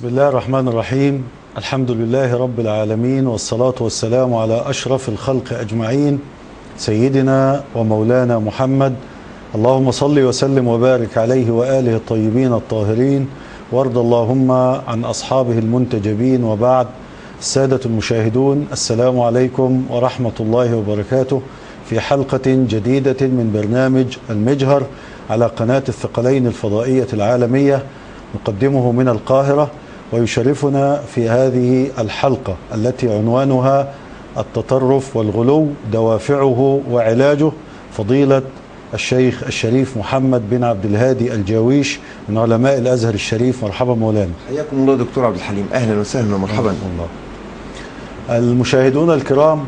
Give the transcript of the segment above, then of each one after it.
بسم الله الرحمن الرحيم. الحمد لله رب العالمين، والصلاة والسلام على أشرف الخلق أجمعين، سيدنا ومولانا محمد. اللهم صل وسلم وبارك عليه وآله الطيبين الطاهرين، وارض اللهم عن أصحابه المنتجبين. وبعد، السادة المشاهدون، السلام عليكم ورحمة الله وبركاته، في حلقة جديدة من برنامج المجهر على قناة الثقلين الفضائية العالمية، نقدمه من القاهرة. ويشرفنا في هذه الحلقة التي عنوانها التطرف والغلو، دوافعه وعلاجه، فضيلة الشيخ الشريف محمد بن عبد الهادي الجاويش من علماء الأزهر الشريف. مرحبا مولانا. حياكم الله دكتور عبد الحليم، أهلا وسهلا ومرحبا. الله. المشاهدون الكرام،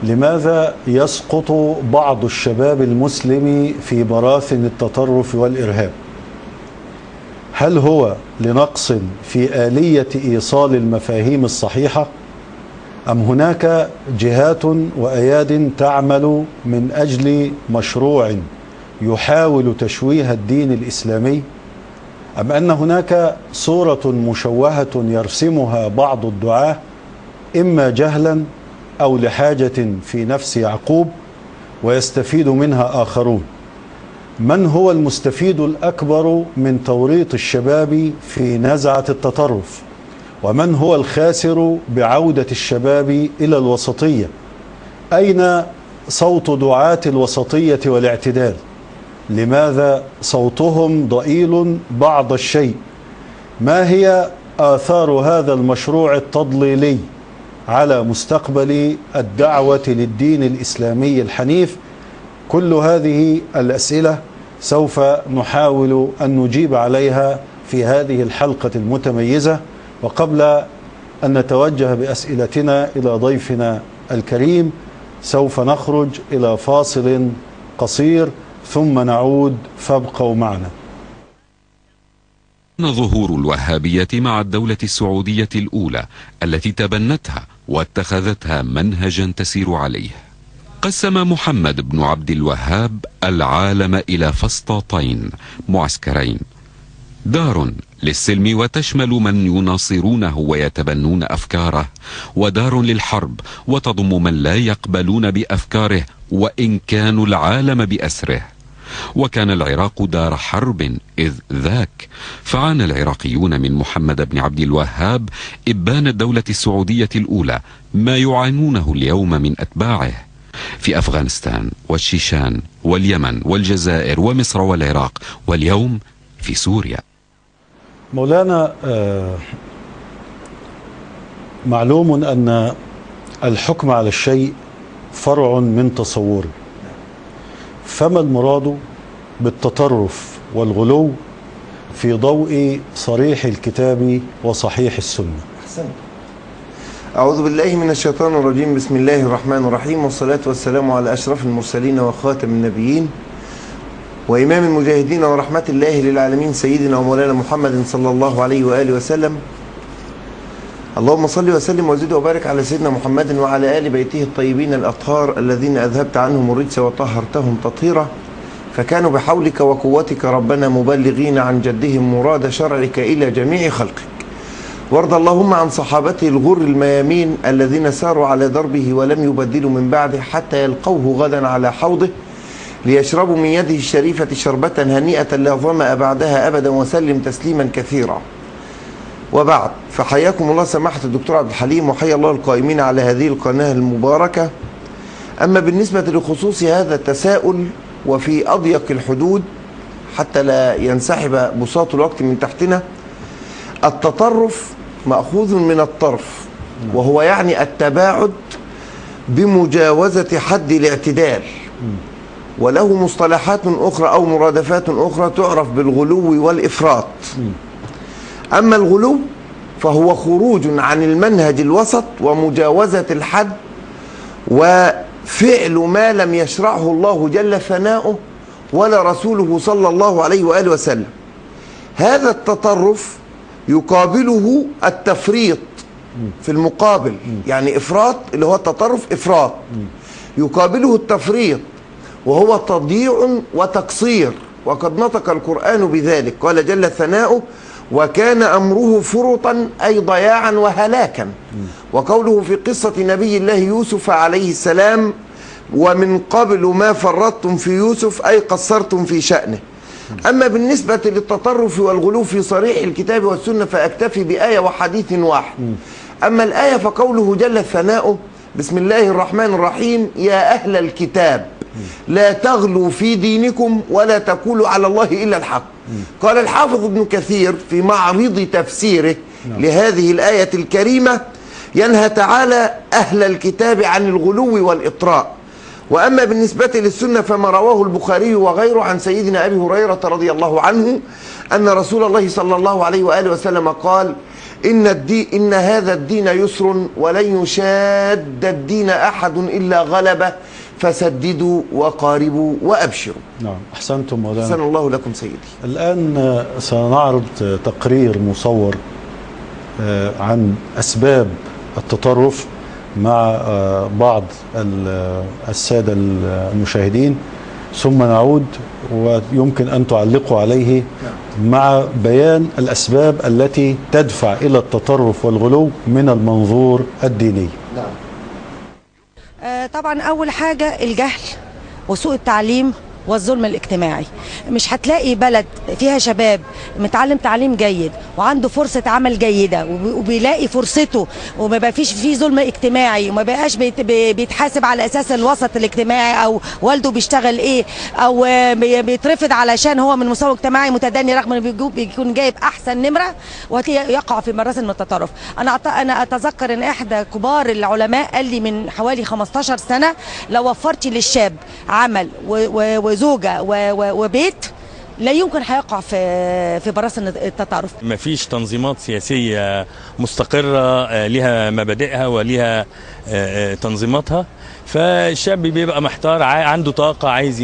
لماذا يسقط بعض الشباب المسلم في براثن التطرف والإرهاب؟ هل هو لنقص في آلية إيصال المفاهيم الصحيحة، أم هناك جهات وأياد تعمل من أجل مشروع يحاول تشويه الدين الإسلامي، أم أن هناك صورة مشوهة يرسمها بعض الدعاة إما جهلا أو لحاجة في نفس يعقوب ويستفيد منها آخرون؟ من هو المستفيد الأكبر من توريط الشباب في نزعة التطرف؟ ومن هو الخاسر بعودة الشباب إلى الوسطية؟ أين صوت دعاة الوسطية والاعتدال؟ لماذا صوتهم ضئيل بعض الشيء؟ ما هي آثار هذا المشروع التضليلي على مستقبل الدعوة للدين الإسلامي الحنيف؟ كل هذه الأسئلة سوف نحاول أن نجيب عليها في هذه الحلقة المتميزة. وقبل أن نتوجه بأسئلتنا إلى ضيفنا الكريم، سوف نخرج إلى فاصل قصير ثم نعود، فابقوا معنا. ظهور الوهابية مع الدولة السعودية الأولى التي تبنتها واتخذتها منهجا تسير عليه. قسم محمد بن عبد الوهاب العالم إلى فسطاطين معسكرين: دار للسلم وتشمل من يناصرونه ويتبنون أفكاره، ودار للحرب وتضم من لا يقبلون بأفكاره وإن كانوا العالم بأسره. وكان العراق دار حرب إذ ذاك، فعانى العراقيون من محمد بن عبد الوهاب إبان الدولة السعودية الأولى ما يعانونه اليوم من أتباعه في أفغانستان والشيشان واليمن والجزائر ومصر والعراق، واليوم في سوريا. مولانا، معلوم أن الحكم على الشيء فرع من تصوره، فما المراد بالتطرف والغلو في ضوء صريح الكتاب وصحيح السنة؟ أحسنت. أعوذ بالله من الشيطان الرجيم، بسم الله الرحمن الرحيم، والصلاة والسلام على أشرف المرسلين وخاتم النبيين وإمام المجاهدين ورحمة الله للعالمين، سيدنا ومولانا محمد صلى الله عليه وآله وسلم. اللهم صل وسلم وزد وبارك على سيدنا محمد وعلى آل بيته الطيبين الأطهار الذين أذهبت عنهم الرجس وطهرتهم تطهيرا، فكانوا بحولك وقوتك ربنا مبلغين عن جدهم مراد شرعك إلى جميع خلقك. وارض اللهم عن صحابته الغر الميامين الذين ساروا على دربه ولم يبدلوا من بعده حتى يلقوه غدا على حوضه ليشربوا من يده الشريفة شربة هنيئة لا ظمأ بعدها أبدا، وسلم تسليما كثيرا. وبعد، فحياكم الله سماحة الدكتور عبد الحليم، وحيا الله القائمين على هذه القناة المباركة. أما بالنسبة لخصوص هذا التساؤل وفي أضيق الحدود حتى لا ينسحب بساط الوقت من تحتنا، التطرف مأخوذ من الطرف، وهو يعني التباعد بمجاوزة حد الاعتدال، وله مصطلحات أخرى أو مرادفات أخرى تعرف بالغلو والإفراط. أما الغلو فهو خروج عن المنهج الوسط ومجاوزة الحد وفعل ما لم يشرعه الله جل ثناؤه ولا رسوله صلى الله عليه وآله وسلم. هذا التطرف يقابله التفريط في المقابل، يعني إفراط اللي هو التطرف إفراط، يقابله التفريط وهو تضييع وتقصير، وقد نطق القرآن بذلك، قال جل ثناؤه: وكان أمره فرطا أي ضياعا وهلاكا. وقوله في قصة نبي الله يوسف عليه السلام ومن قبل ما فرطتم في يوسف أي قصرتم في شأنه. أما بالنسبة للتطرف والغلو في صريح الكتاب والسنة فأكتفي بآية وحديث واحد. أما الآية فقوله جل ثناؤه بسم الله الرحمن الرحيم يا أهل الكتاب لا تغلوا في دينكم ولا تقولوا على الله إلا الحق. قال الحافظ ابن كثير في معرض تفسيره لهذه الآية الكريمة ينهى تعالى أهل الكتاب عن الغلو والإطراء. وأما بالنسبة للسنة فما رواه البخاري وغيره عن سيدنا أبي هريرة رضي الله عنه أن رسول الله صلى الله عليه وآله وسلم قال إن هذا الدين يسر ولن يشاد الدين أحد إلا غلبه فسددوا وقاربوا وأبشروا. نعم أحسنتم مولانا. أحسن الله لكم سيدي. الآن سنعرض تقرير مصور عن أسباب التطرف مع بعض السادة المشاهدين، ثم نعود ويمكن أن تعلقوا عليه مع بيان الأسباب التي تدفع إلى التطرف والغلو من المنظور الديني. طبعا أول حاجة الجهل وسوء التعليم والظلم الاجتماعي. مش هتلاقي بلد فيها شباب متعلم تعليم جيد وعنده فرصة عمل جيدة وبيلاقي فرصته وما بقى فيش فيه ظلم اجتماعي وما بقاش بيتحاسب على أساس الوسط الاجتماعي أو والده بيشتغل ايه أو بيترفض علشان هو من مستوى اجتماعي متدني رغم انه بيكون جايب أحسن نمرة، ويقع في مراسم التطرف. أنا أتذكر أن إحدى كبار العلماء قال لي من حوالي 15 سنة لو وفرتي للشاب عمل وزوجة وبيت لا يمكن هيقع في براثن التطرف. مفيش تنظيمات سياسية مستقرة لها مبادئها ولها تنظيماتها، فالشاب بيبقى محتار، عنده طاقة عايز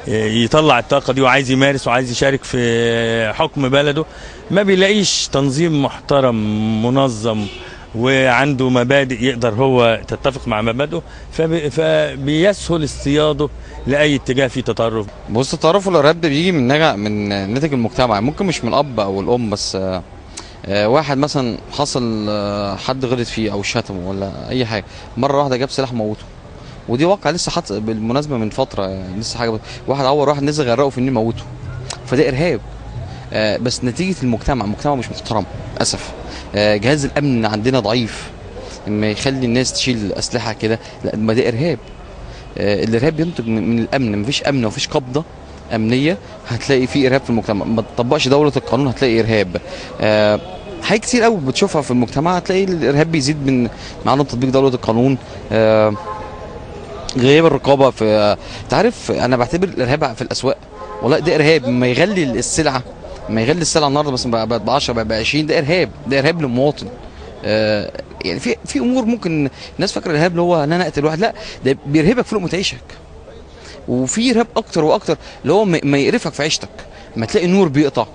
يطلع الطاقة دي وعايز يمارس وعايز يشارك في حكم بلده، ما بيلاقيش تنظيم محترم منظم وعنده مبادئ يقدر هو تتفق مع مبادئه، فبيسهل اصطياده لاي اتجاه فيه تطرف. بص، التطرف والارهاب ده بيجي من ناتج المجتمع، ممكن مش من الاب او الام بس. واحد مثلا حصل حد غلط فيه او شتمه ولا اي حاجه، مره واحده جاب سلاح موته، ودي واقع لسه حاطط بالمناسبه من فتره، لسه حاجه واحد عور واحد نزل غرقه في النيل موته، فده ارهاب. بس نتيجه المجتمع مش محترم للاسف. جهاز الامن عندنا ضعيف، لما يخلي الناس تشيل اسلحه كده، لا ما ده ارهاب. الارهاب بينتج من الامن، مفيش امن ومفيش قبضه امنيه هتلاقي في ارهاب في المجتمع. ما تطبقش دوله القانون هتلاقي ارهاب. حاجات كتير قوي بتشوفها في المجتمع هتلاقي الارهاب بيزيد من عدم تطبيق دوله القانون، غياب الرقابه. في تعرف انا بعتبر الارهاب في الاسواق، والله ده ارهاب. ما يغلي السلعه النهارده مثلا ب 10 ب 20، ده ارهاب للمواطن. يعني في امور ممكن الناس فاكره الارهاب اللي هو ان انا اقتل واحد، لا ده بيرهبك في لقمه عيشك. وفي ارهاب اكتر واكتر اللي هو ما يقرفك في عيشتك، ما تلاقي النور بيقطع،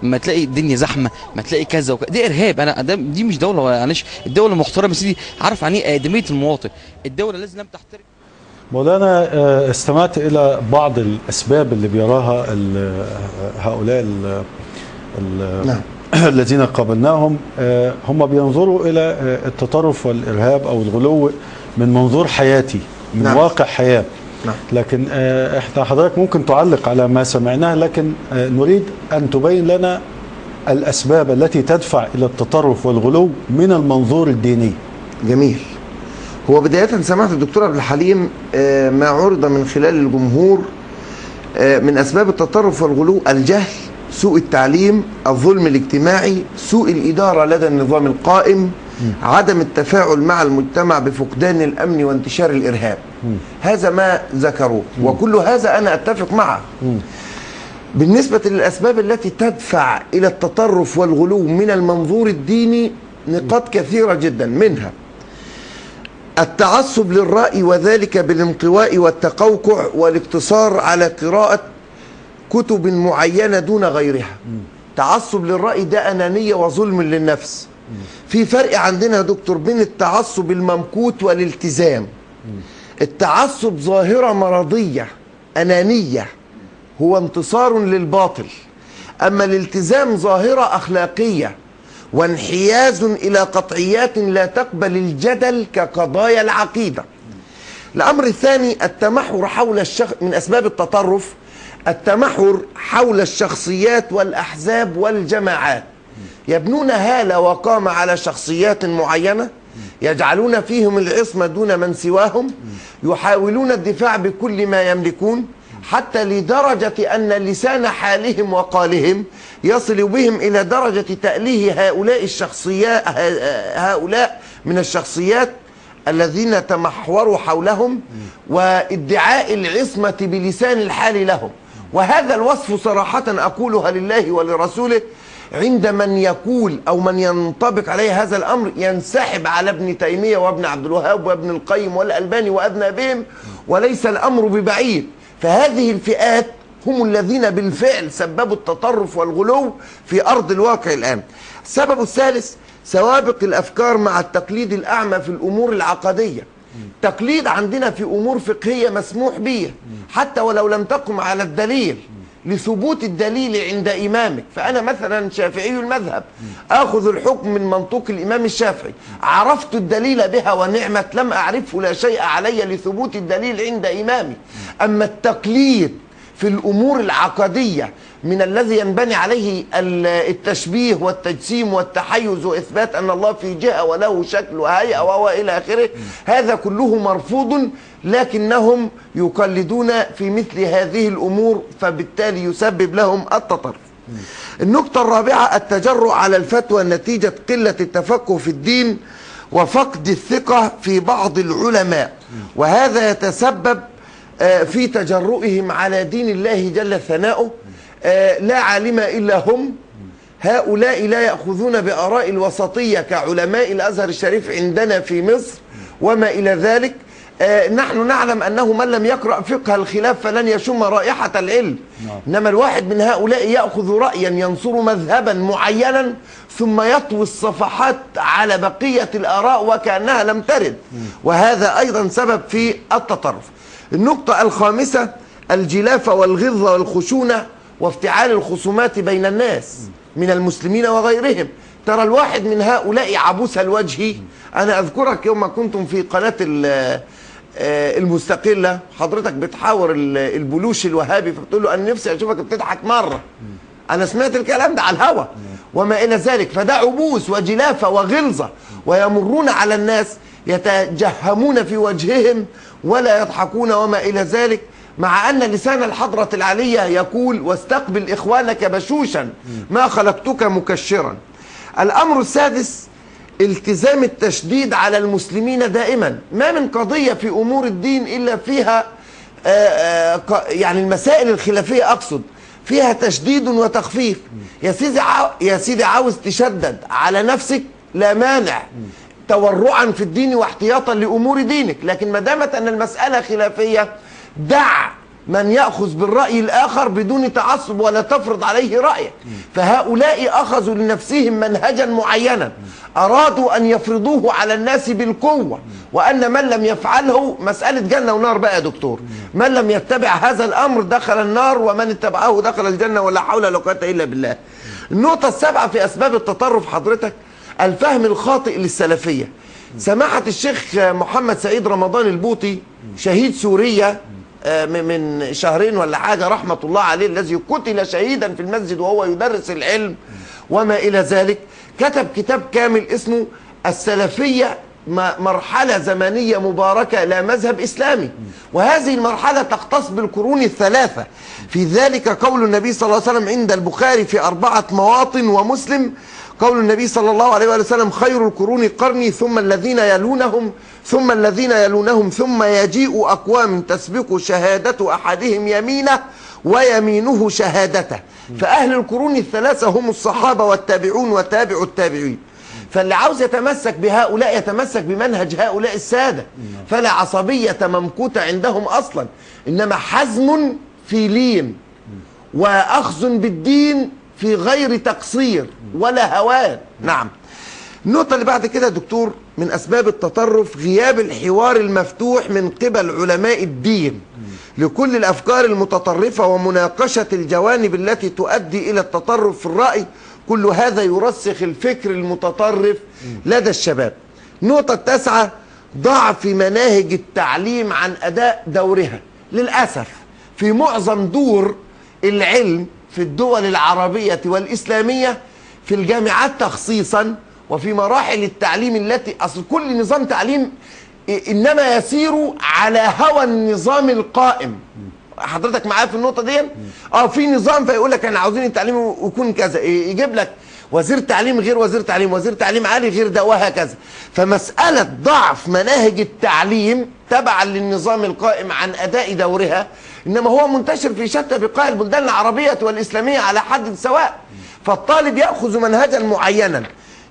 ما تلاقي الدنيا زحمه، ما تلاقي كذا وكذا، ده ارهاب. دي مش دوله. معلش، الدوله محترمه يا سيدي، عارف يعني ايه ادميه المواطن. الدوله لازم تحترم. مولانا، استمعت إلى بعض الأسباب اللي بيراها هؤلاء نعم. الذين قابلناهم. هم بينظروا إلى التطرف والإرهاب أو الغلو من منظور حياتي، من نعم. واقع حياة. نعم. لكن حضرتك ممكن تعلق على ما سمعناه، لكن نريد أن تبين لنا الأسباب التي تدفع إلى التطرف والغلو من المنظور الديني. جميل. هو بداية سمعت الدكتور عبد الحليم ما عرض من خلال الجمهور من أسباب التطرف والغلو: الجهل، سوء التعليم، الظلم الاجتماعي، سوء الإدارة لدى النظام القائم، عدم التفاعل مع المجتمع بفقدان الأمن وانتشار الإرهاب. هذا ما ذكروه، وكل هذا أنا أتفق معه. بالنسبة للأسباب التي تدفع إلى التطرف والغلو من المنظور الديني نقاط كثيرة جدا، منها التعصب للرأي، وذلك بالانطواء والتقوقع والاقتصار على قراءة كتب معينة دون غيرها. تعصب للرأي ده أنانية وظلم للنفس. في فرق عندنا يا دكتور بين التعصب الممقوت والالتزام. التعصب ظاهرة مرضية أنانية، هو انتصار للباطل. أما الالتزام ظاهرة أخلاقية وانحياز إلى قطعيات لا تقبل الجدل كقضايا العقيدة. الأمر الثاني التمحور حول من أسباب التطرف التمحور حول الشخصيات والأحزاب والجماعات، يبنون هالة وقامة على شخصيات معينة، يجعلون فيهم العصمة دون من سواهم، يحاولون الدفاع بكل ما يملكون، حتى لدرجة أن لسان حالهم وقالهم يصل بهم إلى درجة تأليه هؤلاء من الشخصيات الذين تمحوروا حولهم وادعاء العصمة بلسان الحال لهم. وهذا الوصف صراحة أقولها لله ولرسوله عند من يقول أو من ينطبق عليه هذا الأمر ينسحب على ابن تيمية وابن عبد الوهاب وابن القيم والألباني وأدنى بهم، وليس الأمر ببعيد. فهذه الفئات هم الذين بالفعل سببوا التطرف والغلو في أرض الواقع الآن. السبب الثالث سوابق الأفكار مع التقليد الأعمى في الأمور العقدية. تقليد عندنا في أمور فقهية مسموح به حتى ولو لم تقم على الدليل، لثبوت الدليل عند إمامك. فأنا مثلا شافعي المذهب آخذ الحكم من منطوق الإمام الشافعي، عرفت الدليل بها ونعمت، لم أعرفه لا شيء علي لثبوت الدليل عند إمامي. أما التقليد في الأمور العقدية من الذي ينبني عليه التشبيه والتجسيم والتحيز وإثبات أن الله في جهة وله شكل وهيئة وإلى آخره، هذا كله مرفوض، لكنهم يقلدون في مثل هذه الأمور، فبالتالي يسبب لهم التطرف. النقطة الرابعة التجرؤ على الفتوى نتيجة قلة التفقه في الدين وفقد الثقة في بعض العلماء، وهذا يتسبب في تجرؤهم على دين الله جل ثناؤه. لا عالم إلا هم، هؤلاء لا يأخذون بآراء الوسطية كعلماء الأزهر الشريف عندنا في مصر وما إلى ذلك. نحن نعلم أنه من لم يقرأ فقه الخلاف فلن يشم رائحة العلم. إنما الواحد من هؤلاء يأخذ رأيا ينصر مذهبا معينا ثم يطوي الصفحات على بقية الآراء وكأنها لم ترد، وهذا أيضا سبب في التطرف. النقطة الخامسة الجلافة والغلظة والخشونة وافتعال الخصومات بين الناس من المسلمين وغيرهم. ترى الواحد من هؤلاء عبوس الوجه. أنا أذكرك يوم كنتم في قناة المستقلة، حضرتك بتحاور البلوش الوهابي، فبتقول له أنا نفسي أشوفك بتضحك مرة. أنا سمعت الكلام ده على الهوى وما إلى ذلك. فده عبوس وجلافة وغلظة، ويمرون على الناس يتجهمون في وجههم ولا يضحكون وما إلى ذلك، مع أن لسان الحضرة العلية يقول واستقبل إخوانك بشوشا ما خلقتك مكشرا. الأمر السادس التزام التشديد على المسلمين دائما. ما من قضية في أمور الدين إلا فيها يعني المسائل الخلافية أقصد فيها تشديد وتخفيف. يا سيدي عاوز تشدد على نفسك لا مانع، تورعا في الدين واحتياطا لأمور دينك، لكن ما دامت أن المسألة خلافية دع من يأخذ بالرأي الآخر بدون تعصب ولا تفرض عليه رأيك. فهؤلاء أخذوا لنفسهم منهجا معينا أرادوا أن يفرضوه على الناس بالقوة، وأن من لم يفعله مسألة جنة ونار بقى يا دكتور، من لم يتبع هذا الأمر دخل النار ومن اتبعه دخل الجنة ولا حول ولا قوة إلا بالله. النقطة السابعة في أسباب التطرف حضرتك الفهم الخاطئ للسلفية. سماحة الشيخ محمد سعيد رمضان البوطي شهيد سوريا من شهرين ولا حاجة رحمة الله عليه، الذي قتل شهيدا في المسجد وهو يدرس العلم وما إلى ذلك، كتب كتاب كامل اسمه السلفية مرحلة زمنية مباركة لا مذهب إسلامي. وهذه المرحلة تختص بالقرون الثلاثة، في ذلك قول النبي صلى الله عليه وسلم عند البخاري في 4 مواطن ومسلم، قول النبي صلى الله عليه وسلم خير القرون قرني ثم الذين يلونهم ثم الذين يلونهم ثم يجيء أقوام تسبق شهادة أحدهم يمينه ويمينه شهادته. فأهل القرون الثلاثة هم الصحابة والتابعون وتابع التابعين. فاللي عاوز يتمسك بهؤلاء يتمسك بمنهج هؤلاء السادة، فلا عصبية ممقوتة عندهم أصلا، إنما حزم في لين وأخذ بالدين في غير تقصير ولا هوان. نعم. النقطة اللي بعد كده يا دكتور، من أسباب التطرف غياب الحوار المفتوح من قبل علماء الدين لكل الأفكار المتطرفة ومناقشة الجوانب التي تؤدي إلى التطرف في الرأي. كل هذا يرسخ الفكر المتطرف لدى الشباب. النقطة التاسعة، ضعف مناهج التعليم عن أداء دورها. للأسف في معظم دور العلم في الدول العربية والإسلامية، في الجامعات تخصيصا وفي مراحل التعليم التي أصل كل نظام تعليم إنما يسير على هوى النظام القائم. حضرتك معايا في النقطة دي؟ في نظام فيقول لك احنا عاوزين التعليم يكون كذا، يجيب لك وزير تعليم غير وزير تعليم، وزير تعليم عالي غير ده، وهكذا. فمسألة ضعف مناهج التعليم تبعا للنظام القائم عن أداء دورها، إنما هو منتشر في شتى بقاع البلدان العربية والإسلامية على حد سواء. فالطالب يأخذ منهجا معينا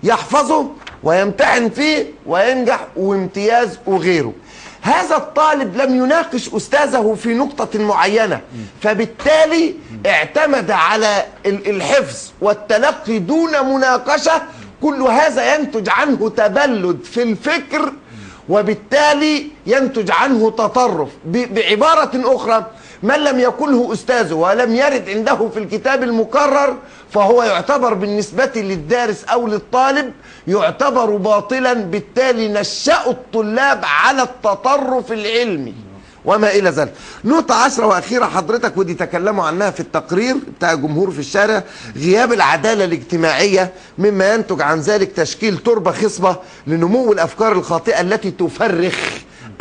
يحفظه ويمتحن فيه وينجح وامتياز وغيره. هذا الطالب لم يناقش أستاذه في نقطة معينة، فبالتالي اعتمد على الحفظ والتلقي دون مناقشة. كل هذا ينتج عنه تبلد في الفكر، وبالتالي ينتج عنه تطرف. بعبارة أخرى، من لم يقله أستاذه ولم يرد عنده في الكتاب المكرر فهو يعتبر بالنسبة للدارس أو للطالب يعتبر باطلا. بالتالي نشأ الطلاب على التطرف العلمي وما إلى ذلك. نقطة 10 وأخيرة حضرتك، ودي تكلموا عنها في التقرير بتاع الجمهور في الشارع، غياب العدالة الاجتماعية، مما ينتج عن ذلك تشكيل تربة خصبة لنمو الأفكار الخاطئة التي تفرخ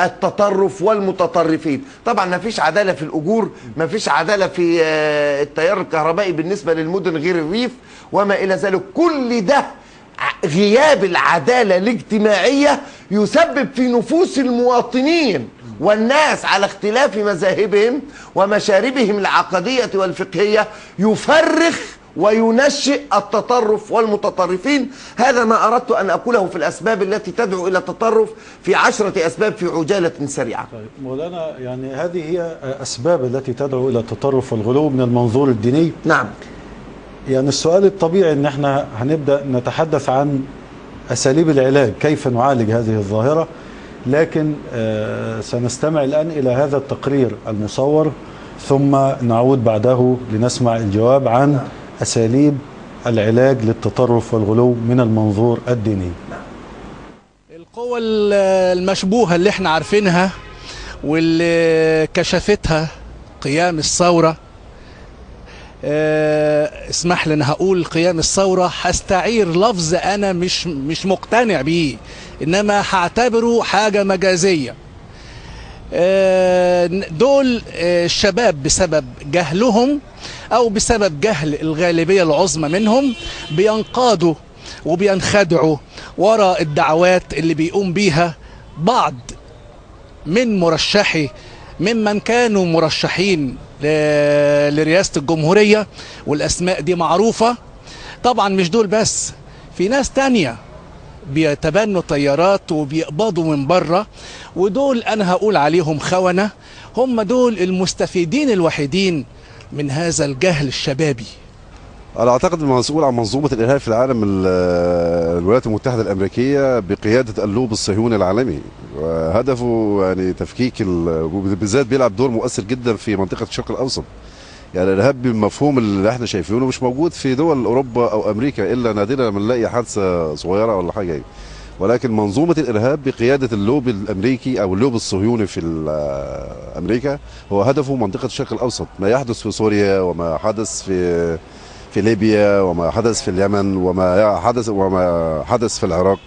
التطرف والمتطرفين. طبعا ما فيش عدالة في الأجور، ما فيش عدالة في التيار الكهربائي بالنسبة للمدن غير الريف وما إلى ذلك. كل ده غياب العدالة الاجتماعية يسبب في نفوس المواطنين والناس على اختلاف مذاهبهم ومشاربهم العقدية والفقهية يفرخ وينشئ التطرف والمتطرفين. هذا ما أردت أن أقوله في الأسباب التي تدعو إلى التطرف في 10 أسباب في عجالة سريعة. طيب مولانا، يعني هذه هي أسباب التي تدعو إلى التطرف والغلو من المنظور الديني. نعم. يعني السؤال الطبيعي أن احنا هنبدأ نتحدث عن أساليب العلاج، كيف نعالج هذه الظاهرة، لكن سنستمع الآن إلى هذا التقرير المصور ثم نعود بعده لنسمع الجواب عن أساليب العلاج للتطرف والغلو من المنظور الديني. القوى المشبوهة اللي احنا عارفينها واللي كشفتها قيام الثورة، اسمح لي انا هقول قيام الثورة، هستعير لفظ انا مش مقتنع بيه، انما هعتبره حاجة مجازية. دول الشباب بسبب جهلهم او بسبب جهل الغالبية العظمى منهم بينقادوا وبينخدعوا وراء الدعوات اللي بيقوم بيها بعض من مرشحي ممن كانوا مرشحين لرئاسة الجمهورية، والأسماء دي معروفة. طبعا مش دول بس، في ناس تانية بيتبنوا طيارات وبيقبضوا من بره، ودول أنا هقول عليهم خونة. هم دول المستفيدين الوحيدين من هذا الجهل الشبابي. أنا أعتقد المسؤول عن منظومة الإرهاب في العالم الولايات المتحدة الأمريكية بقيادة اللوب الصهيوني العالمي، وهدفه يعني تفكيك بالذات بيلعب دور مؤثر جدا في منطقة الشرق الأوسط. يعني الإرهاب بالمفهوم اللي احنا شايفينه مش موجود في دول أوروبا أو أمريكا إلا نادرا لما نلاقي حادثة صغيرة ولا حاجة، ولكن منظومة الإرهاب بقيادة اللوب الأمريكي أو اللوب الصهيوني في أمريكا هو هدفه منطقة الشرق الأوسط. ما يحدث في سوريا وما حدث في ليبيا وما حدث في اليمن وما حدث في العراق،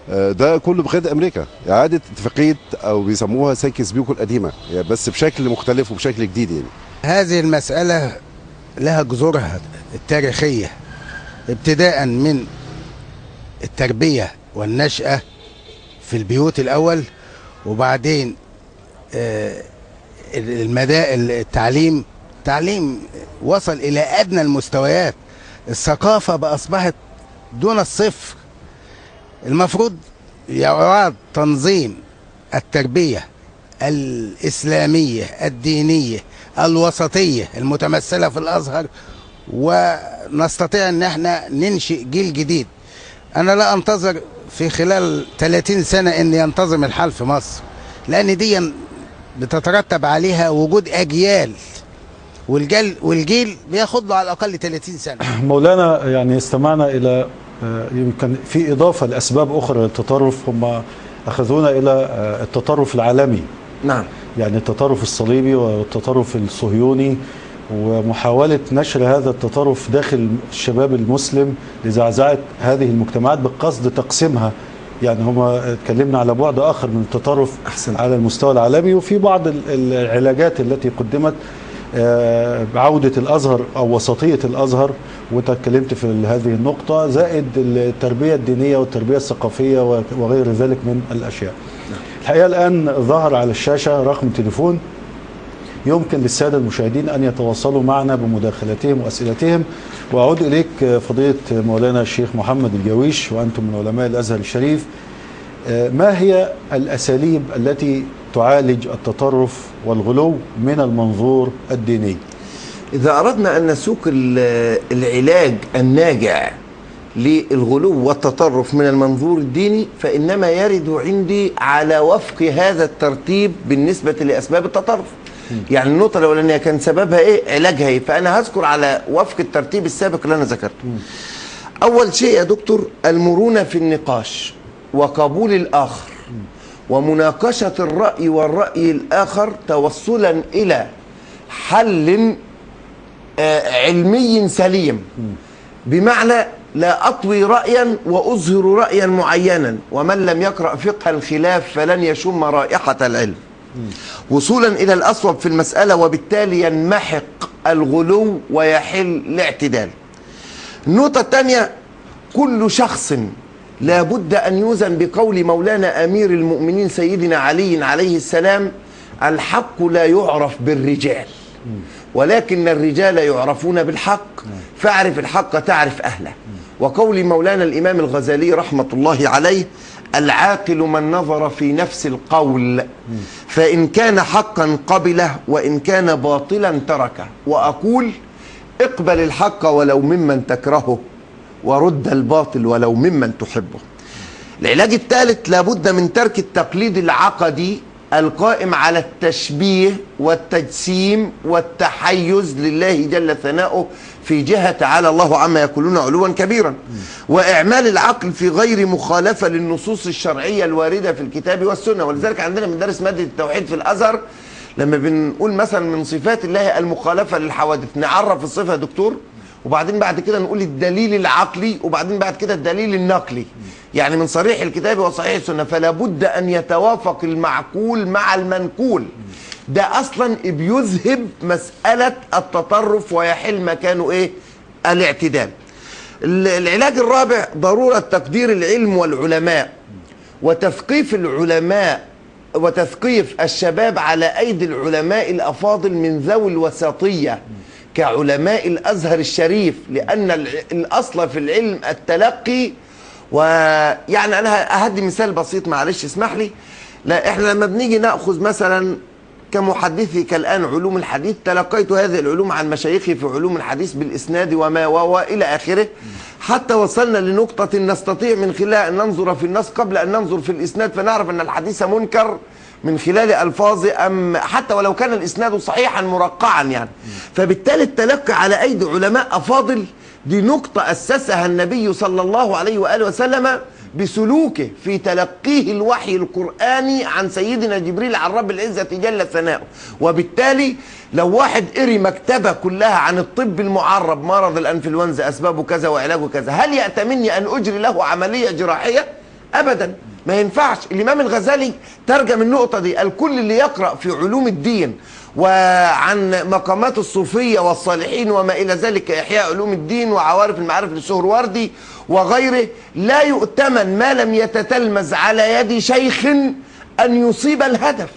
ده كله بقيادة أمريكا. إعادة اتفاقية أو بيسموها سايكس بيكو القديمة، يعني بس بشكل مختلف وبشكل جديد. يعني هذه المسألة لها جذورها التاريخية، ابتداء من التربية والنشأة في البيوت الأول، وبعدين التعليم وصل إلى أدنى المستويات. الثقافة بقى أصبحت دون الصفر. المفروض يعاد تنظيم التربية الإسلامية الدينية الوسطية المتمثلة في الأزهر، ونستطيع أن احنا ننشئ جيل جديد. أنا لا أنتظر في خلال 30 سنة أن ينتظم الحال في مصر، لأن دي بتترتب عليها وجود أجيال، والجيل بياخد له على الأقل 30 سنة. مولانا يعني استمعنا إلى يمكن في إضافة لأسباب أخرى للتطرف، هم أخذونا إلى التطرف العالمي. نعم. يعني التطرف الصليبي والتطرف الصهيوني، ومحاولة نشر هذا التطرف داخل الشباب المسلم لزعزعة هذه المجتمعات بقصد تقسيمها. يعني هما اتكلمنا على بعد آخر من التطرف على المستوى العالمي، وفي بعض العلاجات التي قدمت بعودة الأزهر أو وسطية الأزهر، وانت اتكلمت في هذه النقطة، زائد التربية الدينية والتربية الثقافية وغير ذلك من الأشياء. الحقيقة الآن ظهر على الشاشة رقم تليفون يمكن للسادة المشاهدين أن يتواصلوا معنا بمداخلاتهم وأسئلتهم. وأعود إليك فضيلة مولانا الشيخ محمد الجويش، وأنتم من علماء الأزهر الشريف، ما هي الأساليب التي تعالج التطرف والغلو من المنظور الديني؟ إذا أردنا أن نسوق العلاج الناجع للغلو والتطرف من المنظور الديني، فإنما يرد عندي على وفق هذا الترتيب بالنسبة لأسباب التطرف. يعني النقطة الأولانية كان سببها إيه؟ علاجها إيه؟ فأنا هذكر على وفق الترتيب السابق اللي أنا ذكرته. أول شيء يا دكتور المرونة في النقاش وقبول الآخر ومناقشة الرأي والرأي الآخر توصلا إلى حل علمي سليم، بمعنى لا أطوي رأيا وأظهر رأيا معينا، ومن لم يقرأ فقه الخلاف فلن يشم رائحة العلم، وصولا إلى الأصوب في المسألة، وبالتالي ينمحق الغلو ويحل الاعتدال. النقطة الثانية، كل شخص لا بد أن يوزن بقول مولانا أمير المؤمنين سيدنا علي عليه السلام: الحق لا يعرف بالرجال ولكن الرجال يعرفون بالحق، فاعرف الحق تعرف أهله. وقول مولانا الإمام الغزالي رحمة الله عليه: العاقل من نظر في نفس القول فإن كان حقا قبله وإن كان باطلا تركه. وأقول: اقبل الحق ولو ممن تكرهه ورد الباطل ولو ممن تحبه. العلاج الثالث، لابد من ترك التقليد العقدي القائم على التشبيه والتجسيم والتحيز لله جل ثناؤه في جهة تعالى الله عما يقولون علوا كبيرا، وإعمال العقل في غير مخالفة للنصوص الشرعية الواردة في الكتاب والسنة. ولذلك عندنا بندرس مادة التوحيد في الأزهر، لما بنقول مثلا من صفات الله المخالفة للحوادث، نعرف الصفة يا دكتور، وبعدين بعد كده نقول الدليل العقلي، وبعدين بعد كده الدليل النقلي، يعني من صريح الكتاب وصحيح السنة. فلا بد أن يتوافق المعقول مع المنقول. ده أصلا بيذهب مسألة التطرف ويحل مكانه إيه؟ الاعتدال. العلاج الرابع، ضرورة تقدير العلم والعلماء وتثقيف العلماء وتثقيف الشباب على أيدي العلماء الأفاضل من ذوي الوسطية كعلماء الأزهر الشريف، لأن الأصل في العلم التلقي. ويعني أنا أهدي مثال بسيط، معلش اسمح لي. لا، إحنا لما بنيجي نأخذ مثلا كمحدثي كالآن علوم الحديث، تلقيت هذه العلوم عن مشايخي في علوم الحديث بالإسناد وما وإلى آخره، حتى وصلنا لنقطة نستطيع من خلالها أن ننظر في النص قبل أن ننظر في الإسناد، فنعرف أن الحديث منكر من خلال ألفاظه، أم حتى ولو كان الإسناد صحيحا مرقعا يعني. فبالتالي التلقي على أيدي علماء أفاضل دي نقطة أسسها النبي صلى الله عليه وآله وسلم بسلوكه في تلقيه الوحي القرآني عن سيدنا جبريل عن رب العزة جل ثناؤه. وبالتالي لو واحد قري مكتبة كلها عن الطب المعرب، مرض الأنفلونزا أسبابه كذا وعلاجه كذا، هل يأتمني أن أجري له عملية جراحية؟ أبدا، ما ينفعش. الإمام الغزالي ترجم النقطة دي، الكل اللي يقرأ في علوم الدين وعن مقامات الصوفية والصالحين وما إلى ذلك، إحياء علوم الدين وعوارف المعارف للسهروردي وغيره، لا يؤتمن ما لم يتتلمذ على يد شيخ أن يصيب الهدف.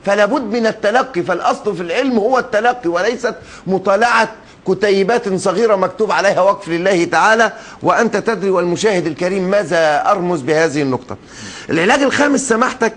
فلا بد من التلقي، فالأصل في العلم هو التلقي وليست مطالعة كتيبات صغيرة مكتوب عليها وقف لله تعالى. وأنت تدري والمشاهد الكريم ماذا أرمز بهذه النقطة. العلاج الخامس سماحتك،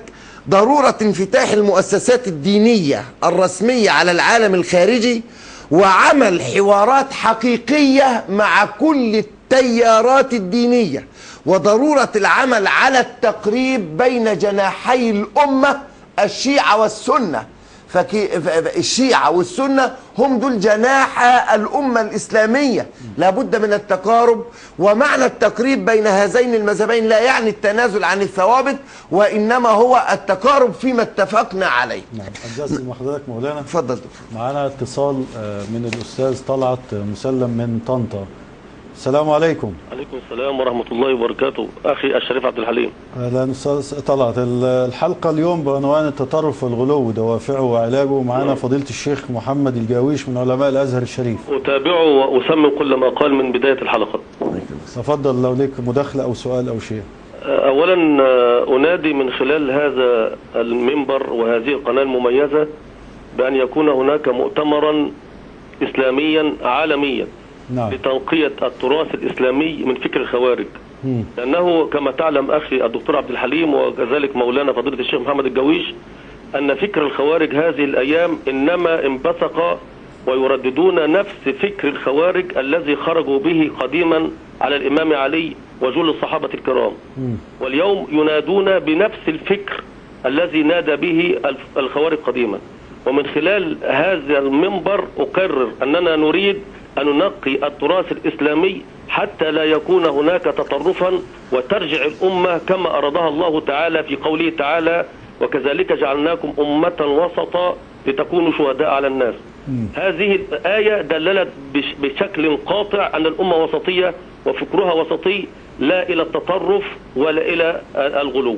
ضرورة انفتاح المؤسسات الدينية الرسمية على العالم الخارجي، وعمل حوارات حقيقية مع كل التيارات الدينية وضرورة العمل على التقريب بين جناحي الأمة الشيعة والسنة. فالشيعة والسنة هم دول جناح الأمة الإسلامية، لابد من التقارب. ومعنى التقريب بين هذين المذهبين لا يعني التنازل عن الثوابت، وإنما هو التقارب فيما اتفقنا عليه. نعم. أجازة مع حضرتك مولانا. اتفضل دكتور. معنا اتصال من الأستاذ طلعت مسلم من طنطا. السلام عليكم. عليكم السلام ورحمة الله وبركاته. أخي الشريف عبد الحليم. أهلا أستاذ طلعت. الحلقة اليوم بعنوان التطرف والغلو دوافعه وعلاجه. معنا فضيلة الشيخ محمد الجاويش من علماء الأزهر الشريف. أتابعه وأسمم كل ما قال من بداية الحلقة. تفضل لو لك مداخلة أو سؤال أو شيء. أولا أنادي من خلال هذا المنبر وهذه القناة المميزة بأن يكون هناك مؤتمرا إسلاميا عالميا نعم. لتنقية التراث الإسلامي من فكر الخوارج. لأنه كما تعلم أخي الدكتور عبد الحليم وكذلك مولانا فضيلة الشيخ محمد الجاويش أن فكر الخوارج هذه الأيام إنما انبثق ويرددون نفس فكر الخوارج الذي خرجوا به قديما على الإمام علي وجل الصحابة الكرام، واليوم ينادون بنفس الفكر الذي نادى به الخوارج قديما. ومن خلال هذا المنبر أقرر أننا نريد أن ننقي التراث الإسلامي حتى لا يكون هناك تطرفا وترجع الأمة كما أرادها الله تعالى في قوله تعالى: وكذلك جعلناكم أمة وسطا لتكونوا شهداء على الناس. هذه الآية دللت بشكل قاطع أن الأمة وسطية وفكرها وسطي، لا إلى التطرف ولا إلى الغلو.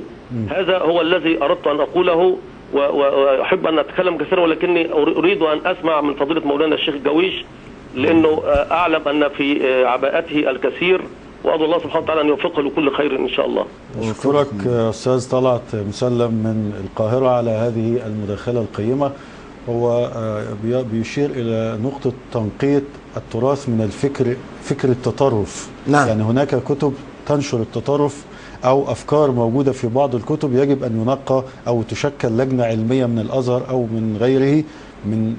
هذا هو الذي أردت أن أقوله، وأحب أن أتكلم كثيرا ولكني أريد أن أسمع من فضيلة مولانا الشيخ الجاويش، لأنه أعلم أن في عباءته الكثير، وأدعو الله سبحانه وتعالى أن يوفقه لكل خير إن شاء الله. أشكرك أستاذ طلعت مسلم من القاهرة على هذه المداخلة القيمة. هو بيشير إلى نقطة تنقية التراث من فكر التطرف. نعم. يعني هناك كتب تنشر التطرف أو أفكار موجودة في بعض الكتب يجب أن ينقى أو تشكل لجنة علمية من الأزهر أو من غيره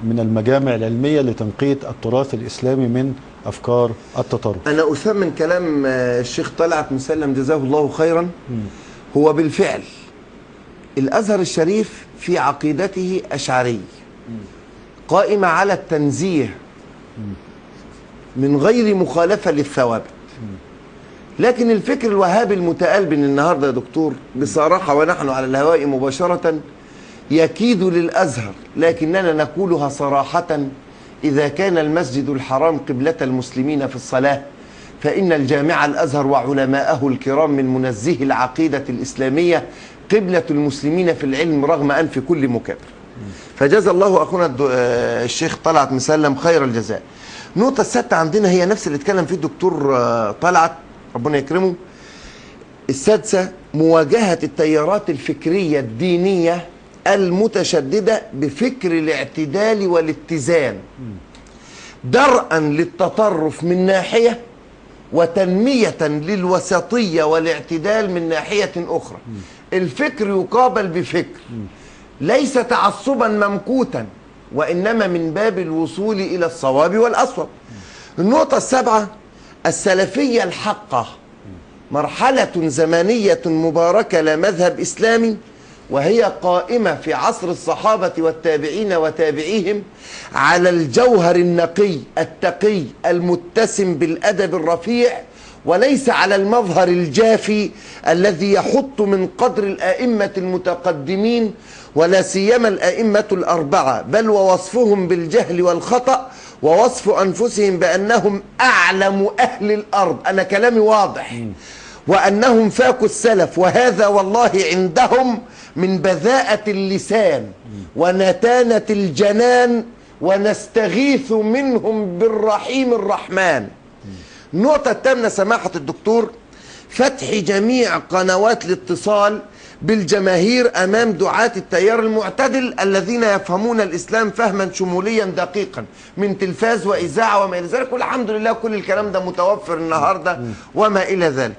من المجامع العلمية لتنقية التراث الإسلامي من أفكار التطرف. أنا أثمن كلام الشيخ طلعت مسلم جزاه الله خيرا. هو بالفعل الأزهر الشريف في عقيدته أشعري قائمة على التنزيه من غير مخالفة للثوابت. لكن الفكر الوهابي المتألبن النهاردة يا دكتور بصراحة ونحن على الهواء مباشرة يكيد للأزهر، لكننا نقولها صراحة: إذا كان المسجد الحرام قبلة المسلمين في الصلاة فإن الجامع الأزهر وعلماءه الكرام من منزه العقيدة الإسلامية قبلة المسلمين في العلم رغم أنف كل مكابر. فجزا الله أخونا الشيخ طلعت مسلم خير الجزاء. النقطة السادسة عندنا هي نفس اللي اتكلم فيه الدكتور طلعت ربنا يكرمه. السادسة مواجهة التيارات الفكرية الدينية المتشددة بفكر الاعتدال والاتزان، درءا للتطرف من ناحية وتنمية للوسطية والاعتدال من ناحية أخرى. الفكر يقابل بفكر، ليس تعصبا ممقوتا وإنما من باب الوصول إلى الصواب والأصوب. النقطة السابعة السلفية الحقة مرحلة زمنية مباركة لا مذهب إسلامي، وهي قائمة في عصر الصحابة والتابعين وتابعيهم على الجوهر النقي التقي المتسم بالأدب الرفيع، وليس على المظهر الجافي الذي يحط من قدر الآئمة المتقدمين ولا سيما الآئمة الأربعة، بل ووصفهم بالجهل والخطأ ووصف أنفسهم بأنهم أعلم أهل الأرض، أنا كلامي واضح، وأنهم فاكوا السلف، وهذا والله عندهم من بذاءة اللسان ونتانة الجنان، ونستغيث منهم بالرحيم الرحمن. النقطة الثامنة سماحة الدكتور فتح جميع قنوات الاتصال بالجماهير أمام دعاة التيار المعتدل الذين يفهمون الإسلام فهما شموليا دقيقا من تلفاز وإذاعة وما إلى ذلك، والحمد لله كل الكلام ده متوفر النهاردة وما إلى ذلك.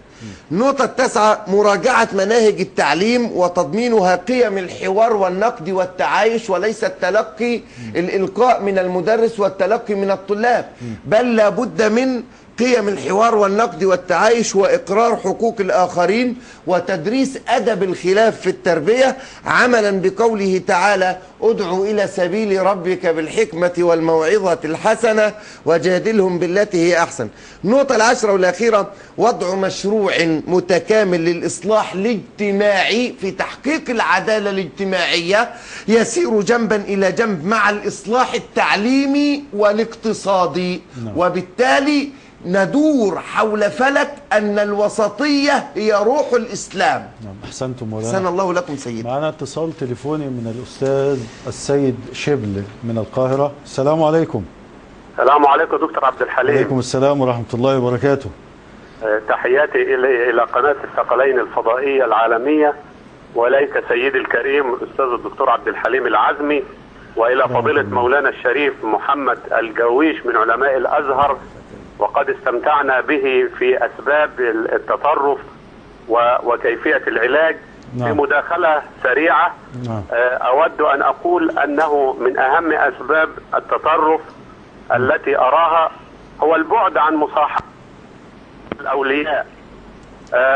النقطة التاسعة مراجعة مناهج التعليم وتضمينها قيم الحوار والنقد والتعايش، وليس التلقي الإلقاء من المدرس والتلقي من الطلاب، بل لابد من قيم الحوار والنقد والتعايش وإقرار حقوق الآخرين وتدريس أدب الخلاف في التربية عملا بقوله تعالى ادعو إلى سبيل ربك بالحكمة والموعظة الحسنة وجادلهم بالتي هي أحسن. النقطة العاشرة والأخيرة وضع مشروع متكامل للإصلاح الاجتماعي في تحقيق العدالة الاجتماعية يسير جنبا إلى جنب مع الإصلاح التعليمي والاقتصادي، وبالتالي ندور حول فلك أن الوسطية هي روح الإسلام. نعم، أحسنتم مولانا. أحسن الله لكم سيدي. معنا اتصال تليفوني من الأستاذ السيد شبل من القاهرة. السلام عليكم. السلام عليكم دكتور عبد الحليم. وعليكم السلام ورحمة الله وبركاته. تحياتي إلى قناة الثقلين الفضائية العالمية، وإليك سيدي الكريم الأستاذ الدكتور عبد الحليم العزمي، وإلى فضيلة مولانا الشريف محمد الجويش من علماء الأزهر. وقد استمتعنا به في أسباب التطرف وكيفية العلاج. بمداخلة سريعة أود أن أقول أنه من أهم أسباب التطرف التي أراها هو البعد عن مصاحبة الأولياء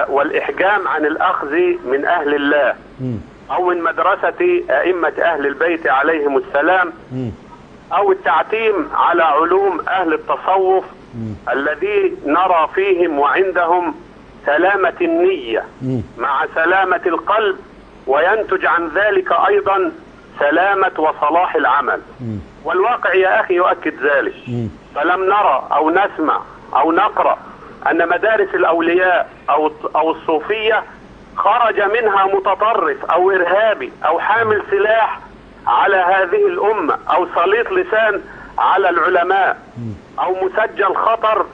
والإحجام عن الأخذ من أهل الله أو من مدرسة أئمة أهل البيت عليهم السلام، أو التعتيم على علوم أهل التصوف الذي نرى فيهم وعندهم سلامة النية مع سلامة القلب، وينتج عن ذلك أيضا سلامة وصلاح العمل. والواقع يا أخي يؤكد ذلك. فلم نرى أو نسمع أو نقرأ أن مدارس الأولياء أو الصوفية خرج منها متطرف أو إرهابي أو حامل سلاح على هذه الأمة أو سليط لسان على العلماء أو مسجل خطر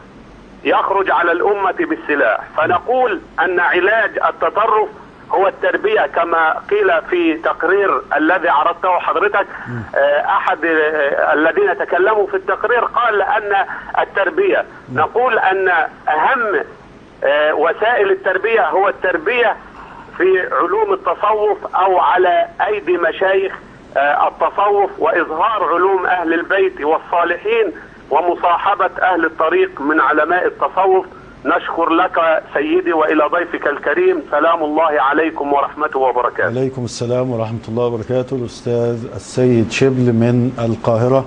يخرج على الأمة بالسلاح. فنقول أن علاج التطرف هو التربية كما قيل في تقرير الذي عرضته حضرتك. أحد الذين تكلموا في التقرير قال أن التربية، نقول أن أهم وسائل التربية هو التربية في علوم التصوف أو على أيدي مشايخ التصوف، وإظهار علوم أهل البيت والصالحين ومصاحبة أهل الطريق من علماء التصوف. نشكر لك سيدي وإلى ضيفك الكريم. سلام الله عليكم ورحمته وبركاته. عليكم السلام ورحمة الله وبركاته. الأستاذ السيد شبل من القاهرة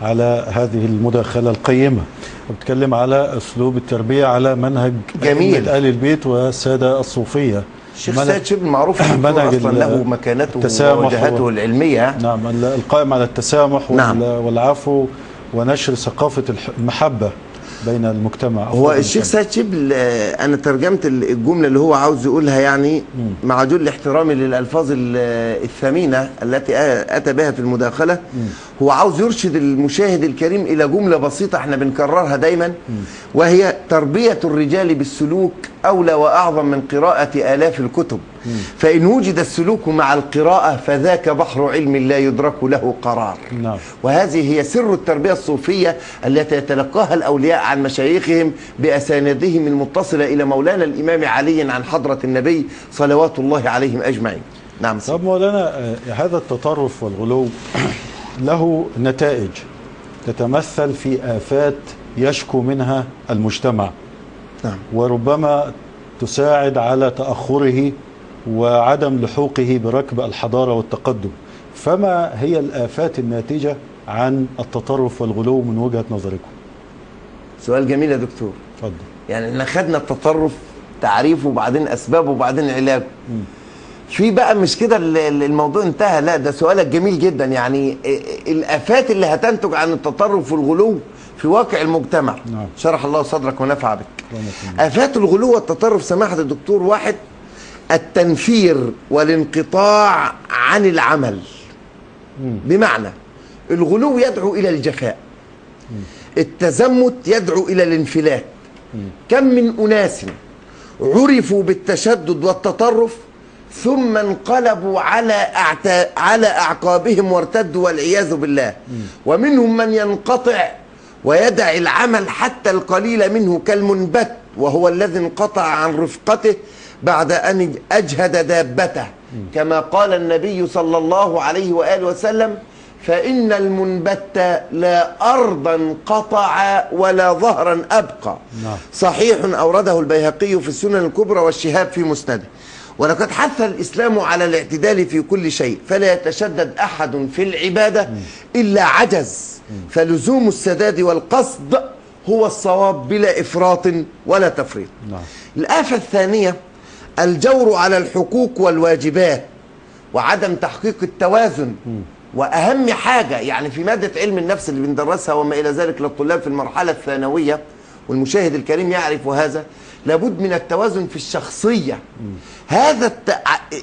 على هذه المداخلة القيمة، وبتكلم على أسلوب التربية على منهج جميل آل البيت والسادة الصوفية. الشيخ سيد شبل معروف أصلا له مكانته ووجهته العلمية. نعم، القائم على التسامح والعفو ونشر ثقافة المحبة بين المجتمع. هو الشيخ سيد شبل أنا ترجمت الجملة اللي هو عاوز يقولها، يعني مع جل احترامي للألفاظ الثمينة التي أتى بها في المداخلة. هو عاوز يرشد المشاهد الكريم إلى جملة بسيطة احنا بنكررها دايما، وهي تربية الرجال بالسلوك أولى وأعظم من قراءة آلاف الكتب. فإن وجد السلوك مع القراءة فذاك بحر علم لا يدرك له قرار. وهذه هي سر التربية الصوفية التي يتلقاها الأولياء عن مشايخهم بأسانيدهم المتصلة إلى مولانا الإمام علي عن حضرة النبي صلوات الله عليهم أجمعين. نعم. طب مولانا، هذا التطرف والغلو له نتائج تتمثل في آفات يشكو منها المجتمع. نعم. وربما تساعد على تأخره وعدم لحوقه بركب الحضارة والتقدم. فما هي الآفات الناتجة عن التطرف والغلو من وجهة نظركم؟ سؤال جميل يا دكتور. اتفضل. يعني احنا خدنا التطرف تعريفه وبعدين أسبابه وبعدين علاجه. في بقى مش كده الموضوع انتهى، لا ده سؤالك جميل جدا. يعني الآفات اللي هتنتج عن التطرف والغلو في واقع المجتمع. شرح الله صدرك ونفع بك. آفات الغلو والتطرف سماحة الدكتور: واحد، التنفير والانقطاع عن العمل. بمعنى الغلو يدعو إلى الجفاء، التزمت يدعو إلى الانفلات. كم من أناس عرفوا بالتشدد والتطرف ثم انقلبوا على أعقابهم وارتدوا والعياذ بالله. ومنهم من ينقطع ويدع العمل حتى القليل منه كالمنبت، وهو الذي انقطع عن رفقته بعد أن أجهد دابته، كما قال النبي صلى الله عليه وآله وسلم: فإن المنبت لا أرضا قطع ولا ظهرا أبقى. صحيح أورده البيهقي في السنن الكبرى والشهاب في مسنده. ولقد حث الإسلام على الاعتدال في كل شيء، فلا يتشدد أحد في العبادة إلا عجز، فلزوم السداد والقصد هو الصواب بلا إفراط ولا تفريط. الآفة الثانية الجور على الحقوق والواجبات وعدم تحقيق التوازن. وأهم حاجة يعني في مادة علم النفس اللي بندرسها وما إلى ذلك للطلاب في المرحلة الثانوية، والمشاهد الكريم يعرف هذا، لابد من التوازن في الشخصية. هذا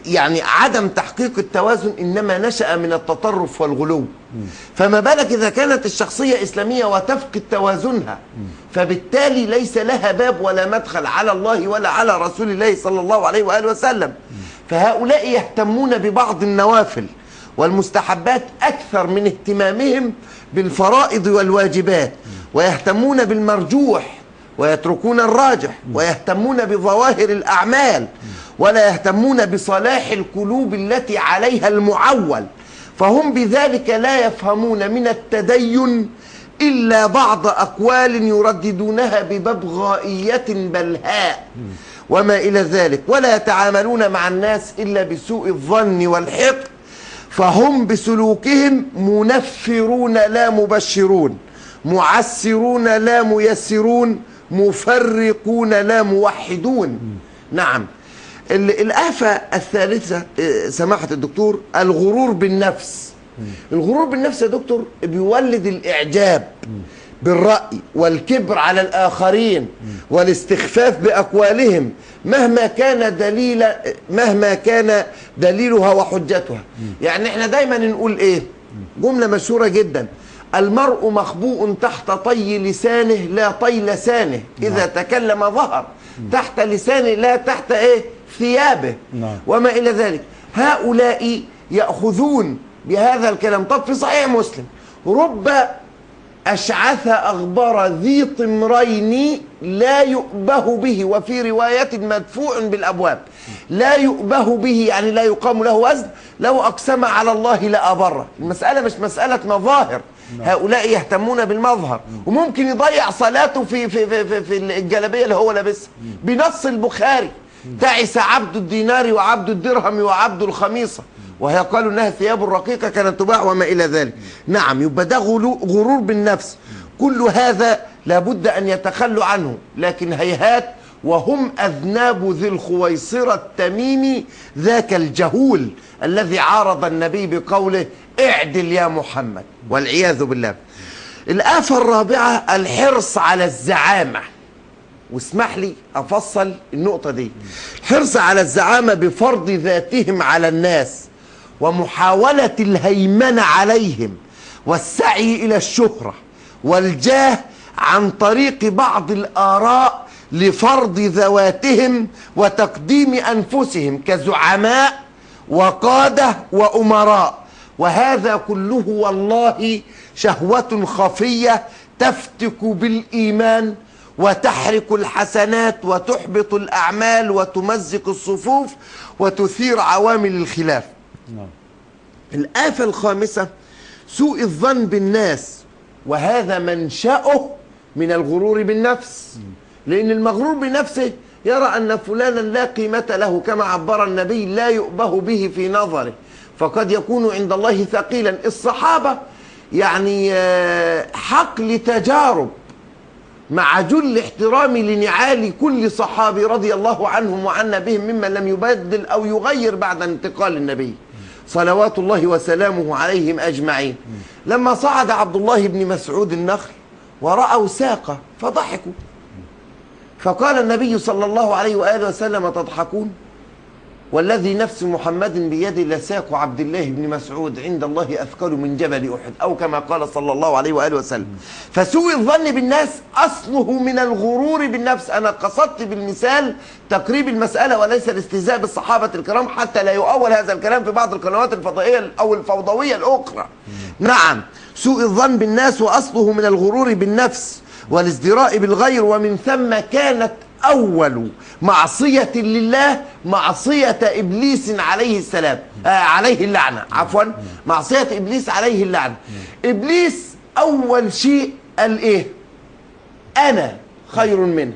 يعني عدم تحقيق التوازن إنما نشأ من التطرف والغلو. فما بالك إذا كانت الشخصية إسلامية وتفقد توازنها، فبالتالي ليس لها باب ولا مدخل على الله ولا على رسول الله صلى الله عليه وآله وسلم. فهؤلاء يهتمون ببعض النوافل والمستحبات أكثر من اهتمامهم بالفرائض والواجبات، ويهتمون بالمرجوح ويتركون الراجح، ويهتمون بظواهر الأعمال ولا يهتمون بصلاح القلوب التي عليها المعول. فهم بذلك لا يفهمون من التدين إلا بعض أقوال يرددونها بببغائية بلهاء وما إلى ذلك، ولا يتعاملون مع الناس إلا بسوء الظن والحقد. فهم بسلوكهم منفرون لا مبشرون، معسرون لا ميسرون، مفرقون لا موحدون. نعم. الآفة الثالثة سماحة الدكتور الغرور بالنفس. الغرور بالنفس يا دكتور بيولد الإعجاب بالرأي والكبر على الآخرين والاستخفاف بأقوالهم مهما كان دليلها وحجتها. يعني احنا دايما نقول ايه؟ جملة مشهورة جدا: المرء مخبوء تحت طي لسانه لا طي لسانه، إذا تكلم ظهر تحت لسانه لا تحت ايه؟ ثيابه وما إلى ذلك. هؤلاء يأخذون بهذا الكلام. طب في صحيح مسلم: رب أشعث أغبر ذي طمرين لا يؤبه به، وفي رواية مدفوع بالأبواب. لا يؤبه به يعني لا يقام له وزن، لو أقسم على الله لأبره. المسألة مش مسألة مظاهر، هؤلاء يهتمون بالمظهر، وممكن يضيع صلاته في الجلابية اللي هو لابسها بنص البخاري: تعس عبد الدينار وعبد الدرهم وعبد الخميصة، وهي قالوا انها ثياب الرقيقة كانت تباع وما الى ذلك. نعم، يبقى ده غرور بالنفس. كل هذا لابد ان يتخلوا عنه، لكن هيهات وهم اذناب ذي الخويصرة التميمي ذاك الجهول الذي عارض النبي بقوله: اعدل يا محمد، والعياذ بالله. الآفة الرابعة الحرص على الزعامة. واسمح لي أفصل النقطة دي. الحرص على الزعامة بفرض ذاتهم على الناس ومحاولة الهيمنة عليهم والسعي إلى الشهرة والجاه عن طريق بعض الآراء لفرض ذواتهم وتقديم أنفسهم كزعماء وقادة وأمراء. وهذا كله والله شهوة خفية تفتك بالإيمان وتحرق الحسنات وتحبط الأعمال وتمزق الصفوف وتثير عوامل الخلاف. الآفة الخامسة سوء الظن بالناس، وهذا منشأه من الغرور بالنفس. لأن المغرور بنفسه يرى أن فلانا لا قيمة له، كما عبر النبي: لا يؤبه به في نظره، فقد يكون عند الله ثقيلا. الصحابة يعني حقل تجارب، مع جل احترامي لنعال كل صحابي رضي الله عنهم وعنا بهم ممن لم يبدل أو يغير بعد انتقال النبي صلوات الله وسلامه عليهم أجمعين. لما صعد عبد الله بن مسعود النخل ورأوا ساقة فضحكوا، فقال النبي صلى الله عليه وآله وسلم: تضحكون؟ والذي نفس محمد بيده لساق عبد الله بن مسعود عند الله أثقل من جبل أحد، أو كما قال صلى الله عليه وآله وسلم. فسوء الظن بالناس أصله من الغرور بالنفس. أنا قصدت بالمثال تقريب المسألة وليس الاستهزاء بالصحابة الكرام، حتى لا يؤول هذا الكلام في بعض القنوات الفضائية أو الفوضوية الأخرى. نعم، سوء الظن بالناس وأصله من الغرور بالنفس والازدراء بالغير، ومن ثم كانت أول معصية لله معصية إبليس عليه السلام، عليه اللعنة، عفوا، معصية إبليس عليه اللعنة. إبليس أول شيء قال إيه؟ أنا خير منه،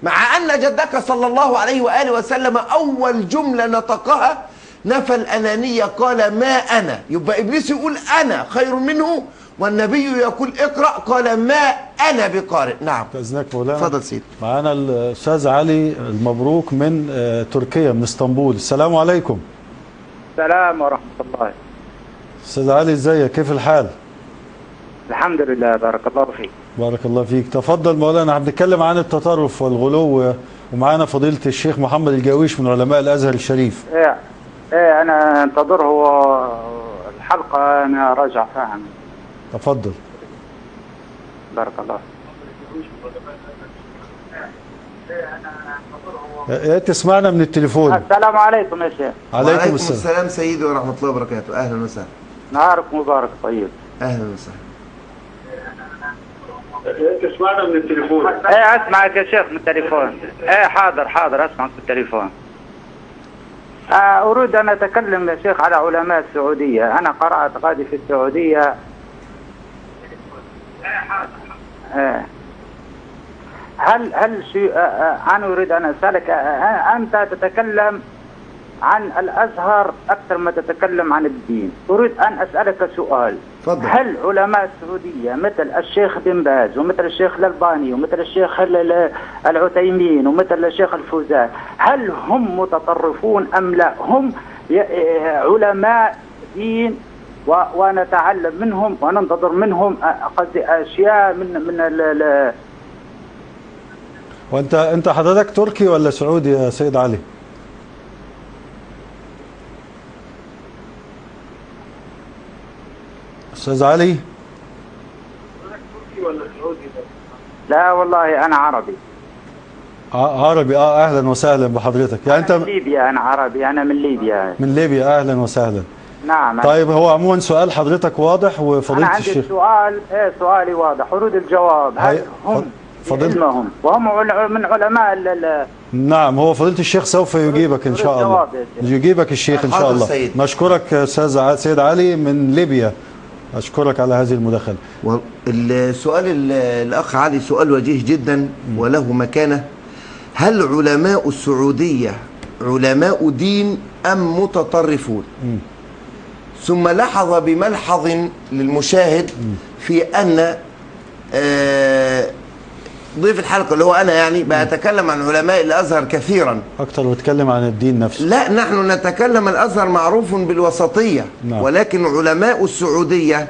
مع أن جدك صلى الله عليه وآله وسلم أول جملة نطقها نفى الأنانية، قال ما أنا. يبقى إبليس يقول أنا خير منه، والنبي يقول اقرأ، قال ما أنا بقارئ. نعم. إذنك مولانا. تفضل سيدي. معانا الأستاذ علي المبروك من تركيا، من اسطنبول. السلام عليكم. السلام ورحمة الله. أستاذ علي ازيك؟ كيف الحال؟ الحمد لله، بارك الله فيك. بارك الله فيك. تفضل مولانا. هنتكلم عن التطرف والغلو، ومعانا فضيلة الشيخ محمد الجاويش من علماء الأزهر الشريف. ايه انا انتظره الحلقة، انا راجع فاهم. تفضل. بارك الله. تسمعنا من التليفون. السلام عليكم يا شيخ. عليكم السلام سيدي ورحمة الله وبركاته. أهلا وسهلا. نهارك مبارك. طيب. أهلا وسهلا. تسمعنا من التليفون. ايه اسمعك يا شيخ من التليفون. ايه حاضر اسمعك في التليفون. اريد ان اتكلم يا شيخ على علماء السعودية. انا قرأت غادي في السعودية. هل شيء انا اريد ان اسالك، انت تتكلم عن الازهر اكثر ما تتكلم عن الدين. اريد ان اسالك سؤال. فضل. هل علماء السعوديه مثل الشيخ بن باز ومثل الشيخ الألباني ومثل الشيخ العثيمين ومثل الشيخ الفوزان، هل هم متطرفون ام لا؟ هم علماء دين ونتعلم منهم وننتظر منهم اشياء من وانت حضرتك تركي ولا سعودي يا سيد علي؟ استاذ علي. تركي ولا سعودي؟ لا والله انا عربي. عربي. اهلا وسهلا بحضرتك. يعني انت من ليبيا. انا عربي، انا من ليبيا. من ليبيا. اهلا وسهلا. نعم. طيب هو عموما سؤال حضرتك واضح، وفضيلة الشيخ. أنا عندي سؤال. سؤالي واضح، أريد الجواب. هل هم علمهم وهم من علماء نعم، هو فضيلة الشيخ سوف يجيبك إن شاء الله. يجيبك الشيخ إن شاء الله. نشكرك أستاذ سيد علي من ليبيا. أشكرك على هذه المداخلة. السؤال الأخ علي سؤال وجيه جدا وله مكانة. هل علماء السعودية علماء دين أم متطرفون؟ ثم لحظ بملحظ للمشاهد في أن ضيف الحلقة اللي هو أنا يعني بأتكلم عن علماء الأزهر كثيرا أكثر، بتكلم عن الدين نفسه. لا، نحن نتكلم الأزهر معروف بالوسطية. نعم. ولكن علماء السعودية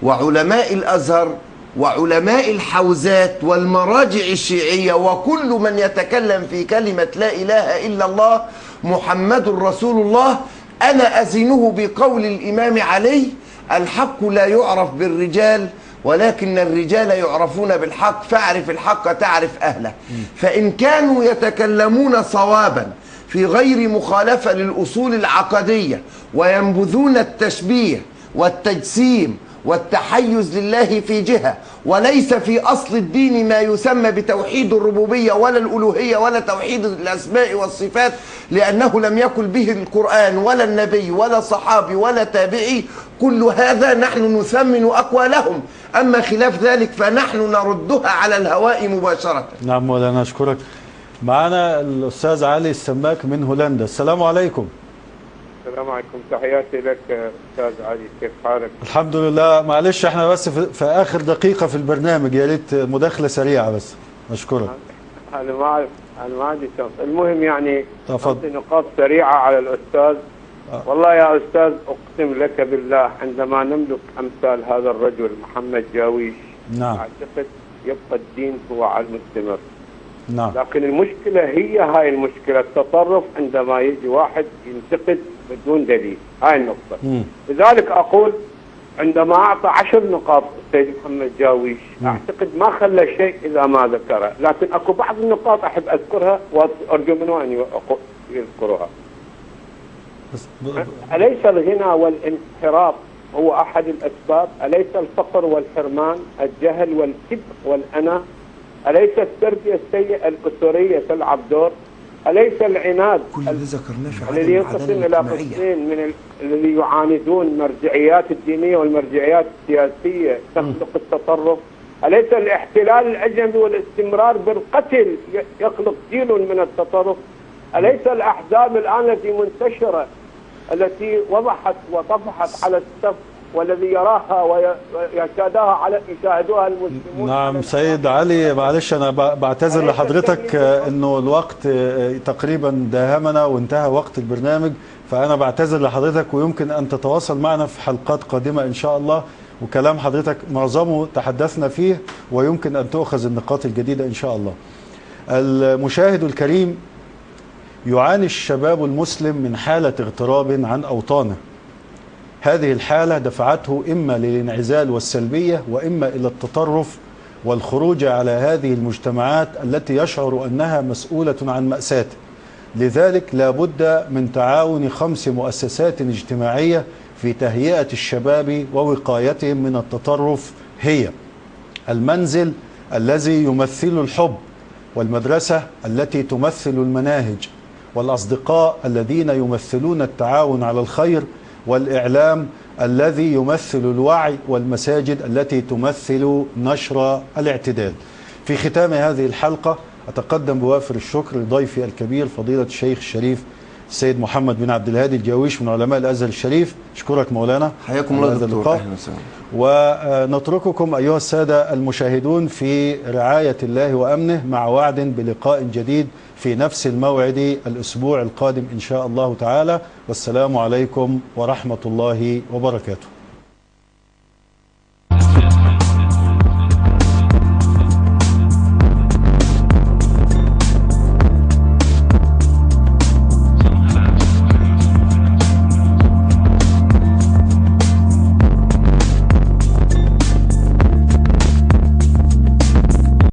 وعلماء الأزهر وعلماء الحوزات والمراجع الشيعية وكل من يتكلم في كلمة لا إله إلا الله محمد رسول الله، أنا أزنه بقول الإمام علي: الحق لا يعرف بالرجال ولكن الرجال يعرفون بالحق، فاعرف الحق تعرف أهله. فإن كانوا يتكلمون صوابا في غير مخالفة للأصول العقدية وينبذون التشبيه والتجسيم والتحيز لله في جهة، وليس في أصل الدين ما يسمى بتوحيد الربوبية ولا الألوهية ولا توحيد الأسماء والصفات، لأنه لم يقل به القرآن ولا النبي ولا صحابي ولا تابعي، كل هذا نحن نثمن أقوالهم. أما خلاف ذلك فنحن نردها على الهواء مباشرة. نعم مولانا، أشكرك. معنا الأستاذ علي السماك من هولندا. السلام عليكم. السلام عليكم، تحياتي لك أستاذ علي، كيف حالك؟ الحمد لله. معلش احنا بس في آخر دقيقة في البرنامج، يا ريت مداخلة سريعة بس. أشكرك. أنا ما عندي شرط. المهم يعني تفضل. نقاط سريعة على الأستاذ. والله يا أستاذ أقسم لك بالله عندما نملك أمثال هذا الرجل محمد جاويش، نعم، أعتقد يبقى الدين هو على المستمر. نعم. لكن المشكلة هي هاي المشكلة، التطرف عندما يجي واحد ينتقد بدون دليل، هاي النقطة. لذلك أقول عندما أعطى 10 نقاط السيد محمد جاويش أعتقد ما خلى شيء إذا ما ذكره، لكن أكو بعض النقاط أحب أذكرها وأرجو منه أن يذكرها. أليس الغنى والانحراف هو أحد الأسباب؟ أليس الفقر والحرمان، الجهل والكبر والأنا أليس التربية السيئة الأسرية تلعب دور؟ أليس العناد الذي ينقسم إلى قسمين من الذي يعاندون المرجعيات الدينية والمرجعيات السياسية تخلق التطرف؟ أليس الاحتلال الأجنبي والاستمرار بالقتل يخلق جيل من التطرف؟ أليس الأحزاب الآن التي منتشرة التي وضحت وطفحت على السف والذي يراها يشاهدوها المسلمون؟ نعم سيد علي، معلش أنا بعتذر لحضرتك أنه الوقت تقريبا داهمنا وانتهى وقت البرنامج، فأنا بعتذر لحضرتك، ويمكن أن تتواصل معنا في حلقات قادمة إن شاء الله، وكلام حضرتك معظمه تحدثنا فيه ويمكن أن تؤخذ النقاط الجديدة إن شاء الله. المشاهد الكريم، يعاني الشباب المسلم من حالة اغتراب عن أوطانه. هذه الحالة دفعته إما للانعزال والسلبية وإما إلى التطرف والخروج على هذه المجتمعات التي يشعر أنها مسؤولة عن مأساته. لذلك لا بد من تعاون 5 مؤسسات اجتماعية في تهيئة الشباب ووقايتهم من التطرف، هي المنزل الذي يمثل الحب، والمدرسة التي تمثل المناهج، والأصدقاء الذين يمثلون التعاون على الخير، والإعلام الذي يمثل الوعي، والمساجد التي تمثل نشر الاعتدال. في ختام هذه الحلقة أتقدم بوافر الشكر لضيفي الكبير فضيلة الشيخ الشريف السيد محمد بن عبد الهادي الجاويش من علماء الأزهر الشريف. أشكرك مولانا، حياكم الله دكتور. ونترككم أيها السادة المشاهدون في رعاية الله وأمنه، مع وعد بلقاء جديد في نفس الموعد الأسبوع القادم إن شاء الله تعالى، والسلام عليكم ورحمة الله وبركاته.